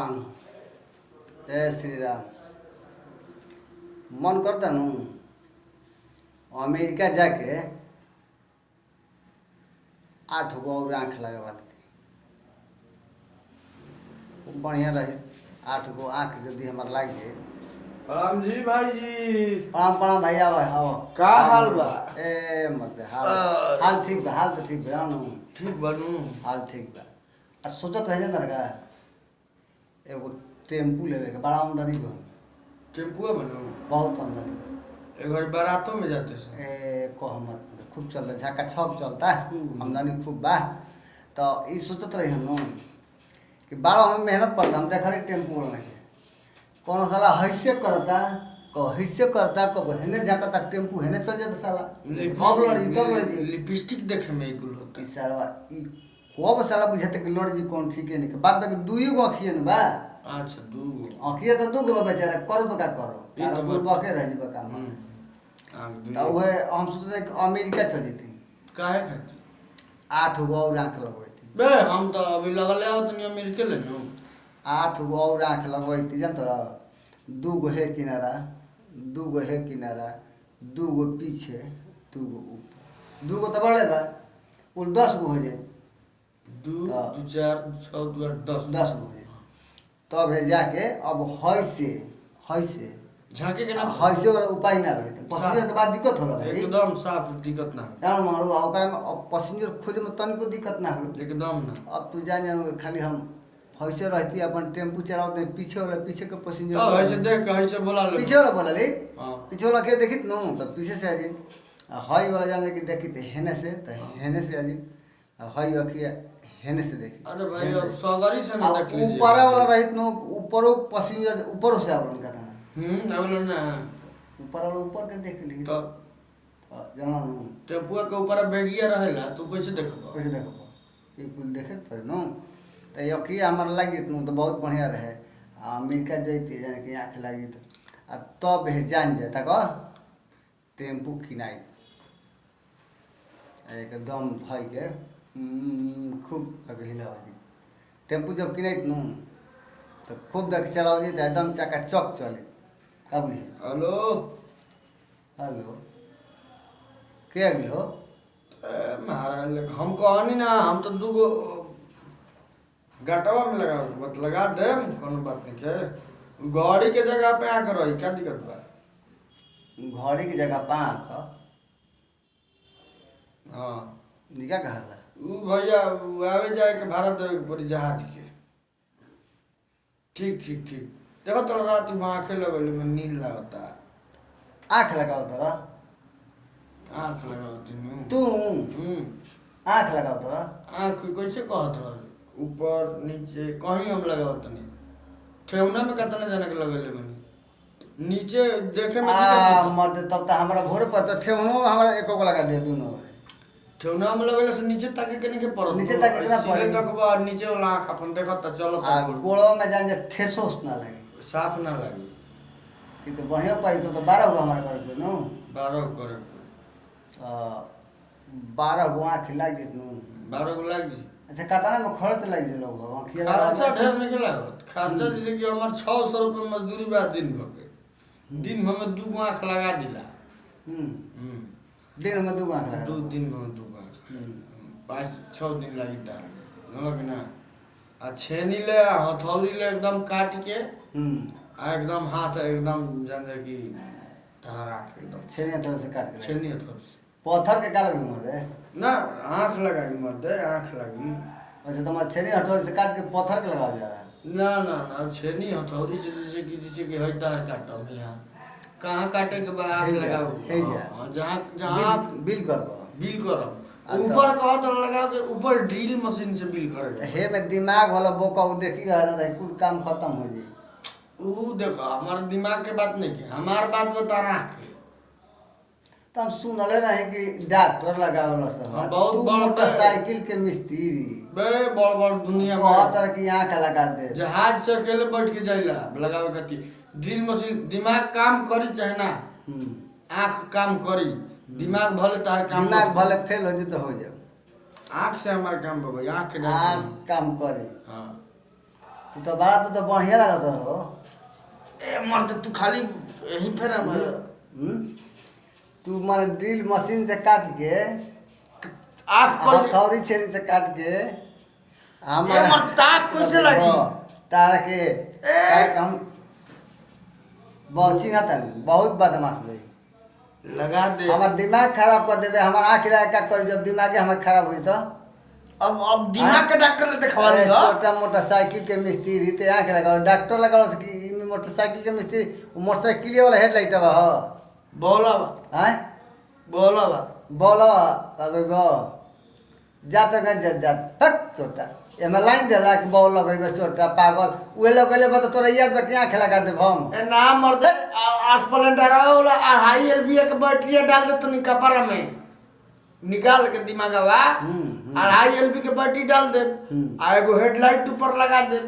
राम। जय श्री राम। मन करता नू अमेरिका जाके 8 गो और आँख लगवा लेती, बढ़िया रहे। 8 गो आँख यदि हमार लाग जाए। प्रणाम जी भाई जी। प्रणाम प्रणाम भैया भाई। हाँ का हाल बा? ए मत हाल ठीक बा। हाल तो ठीक बा। ठीक बनू। हाल ठीक बा। आ सोचत रहे ना का एगो टेम्पू लेवे के, बड़ा आमदनी बा। टेम्पुआ बनू बहुत आमदनी बा। एक बार बारातों में जाते सर। कह मत, खूब चलता, झक्का छप चलता, आमदनी खूब बा। तो ई सोचत रही हम कि बड़ा हम मेहनत पड़ता। हम देख रहे टेम्पू वाला के कौन साला हैसे करता, हैसे करता, कब हेने झकता टेम्पू हेने चल जाता साला। कब लड़ी तब लड़ी लिपस्टिक देखे में इकुल होता ई साला ई कब साला बुझाते कि लड़ी जी कौन ठीक है नहीं। बात बाकी दुई गो अखिए न बा। अच्छा दू अखिए तो 2 गो बेचारा, करो तो का करो, तारा तो कुल बके रह जीबा काम। तो वह हम सोचते कि अमेरिका चल जेती। काहे खाती 8 गो और आँख लगवैती। बे हम तो अभी लगल आओ तनी अमेरिका ले नु 8 गो और आँख लगवैती। जान तोरा 2 गो है किनारा, 2 गो है किनारा, 2 गो पीछे, 2 गो ऊपर। 2 गो तो बढ़ले बा, कुल 10 गो हो जाए। 2 2 4 6 2 8 10 10 गो हो जाए। तब है जाके अब हैसे झांके के ना हैसे वाला उपाय ना रहे। पैसेंजर के बाद दिक्कत होला भाई। एकदम साफ दिक्कत ना हो। जान मारू ओकरा में अब पैसेंजर खोजे में तनिको दिक्कत ना हो। एकदम ना। अब तू जान खाली हम हैसे रहती अपन टेम्पू चलाते पीछे वाला, पीछे के पैसेंजर तो ऐसे देख के ऐसे बोला ले पीछे वाला बोला ले। हां पीछे वाला के देखित नो तो पीछे से आ जी। हाई वाला जाने की देखित हेने से, तो हेने से आ जी। हाई अखिया हेने से देखी। अरे भाई अब सवारी से ना देख लीजिए। ऊपर वाला रहित नो ऊपरो पैसेंजर ऊपर से आवलन का ना। आवलो ना ऊपर वाला ऊपर के देख ली तो जाना नो टेम्पुआ के ऊपर बेगिया रहेला तू कैसे देखबो? कैसे देखबो? ई कुल देखे पर नो। तो अखिया हमार लागी नो तो बहुत बढ़िया रहे। अमेरिका जैती जाने कि आँख लागी तो तब है जान जाता का टेम्पू किनाई एकदम भाई के खूब अभी हिलाओ। टेम्पू जब किनाई नु तो खूब देख चलाओ जी, तो एकदम चकाचक चले। अब हेलो हेलो के अभी हो? महाराज हम कहनी ना हम तो 2 गो गटवा में लगा मत लगा दे कोनो बात नहीं के। गाड़ी के जगह पे आकर रही क्या दिक्कत बा? घड़ी की जगह पाँख हां निका कहला उ भैया आवे जाए के भाड़ा देवे के पड़ी जहाज के। ठीक ठीक ठीक देखो तो रात में आंखें लगल में नींद लागता। आँख लगाओ तोरा आंख लगावती में तू आँख लगाओ तोरा आंख कैसे कहत रह ऊपर नीचे कहीं हम लगावत नहीं। ठेवना में कितना जाने के लगले मनी नीचे देखे में मर्द तब तो हमारा भोर पर तो ठेवनो हमारा एको को लगा दे दोनों। ठेवना में लगले से नीचे ताके के नहीं के पड़त नीचे ताके के ना सीधे तक बा नीचे वाला आंख अपन देखत त चलत गोड़ों में जान जे ठेसोस ना लगे, साफ ना लगी। कि तो बढ़िया पाई तो 12 गो हमारा कर दे नो 12 करे 12 गो आँख लग जेत नो 12 को लाग जी। अच्छा कतना में खर्च लग जे लोग आँखिया खर्चा ढेर नहीं लागत। खर्चा जैसे कि हमार 600 रुपये मजदूरी बा दिन भर के। दिन भर में 2 गो आंख लगा दिला। दिन में 2 गो आँख लगा 2 दिन में 2 गो आंख 5-6 दिन लगी ता कि ना। आ छेनी ले हथौड़ी ले एकदम काट के आ एकदम हाथ एकदम जाने की धारा के एकदम छेनी थोड़ा से काट के छेनी हथौड़ी से पत्थर के काल भी मर दे ना आंख लगाई मरते आंख लगी। अच्छा तुम्हारा छेनी हथौड़ी से काट के पत्थर के लगा जा रहा है? ना ना ना छेनी हथौड़ी से जैसे कि हई तार काटम यहाँ कहाँ काटे के बाद आग लगाओ जहाँ बिल करब ऊपर कहो तो लगाओ के ऊपर ड्रिल मशीन से बिल करे हे में दिमाग वाला बोका उ देखी है ना कुल काम खत्म हो जाई। ऊ देखो हमार दिमाग के बात नहीं के हमार बात बता रहा के। तो हम सुनले रहे कि डॉक्टर लगावला सब बहुत बड़ मोटरसाइकिल के मिस्त्री बे बड़ बड़ दुनिया में बहुत तरह की आँख लगा दे। जहाज से अकेले बैठ के जाइला लगावे खातिर ड्रिल मशीन दिमाग काम करी चाहे ना आँख काम करी दिमाग भले तार काम दिमाग भले फेल हो जाए तो हो जाए आँख से हमारा काम बाबा आँख काम करे। हाँ तू तो बढ़िया लागत रहो। ए मर्द तू खाली यही फेरा में तू माने ड्रिल मशीन से काट के आँख कैसे हथौड़ी छेनी से काट के ए मर्द ताक कैसे लगी तारा के हम बहुत चिन्हता बहुत बदमाश भाई लगा दे। हमार दिमाग खराब कर देबे, हमार आँख लगा का करी जब दिमाग हमार खराब हुई तो अब दिमाग के डॉक्टर ले दिखवा ले छोटा मोटरसाइकिल के मिस्त्री ते आँख लगाओ डॉक्टर लगाओ कि मोटरसाइकिल के मिस्त्री मोटरसाइकिल वाला हेडलाइट बा हो बोला बा हैं बोला बा बोलो लगेगो जा तो जा फक छोटा एमे लाइन देला कि बॉल लगेगो छोटा पागल उहे लगेले बा तो तोरा याद बा कि आँख लगा देब हम ए ना मर्द स्प्लेंडर वाला 2.5 एलबी के बैटरी डाल दे तो कपड़ा में निकाल के दिमागवा 2.5 एलबी के बैटरी डाल दे आ एगो हेडलाइट ऊपर लगा दे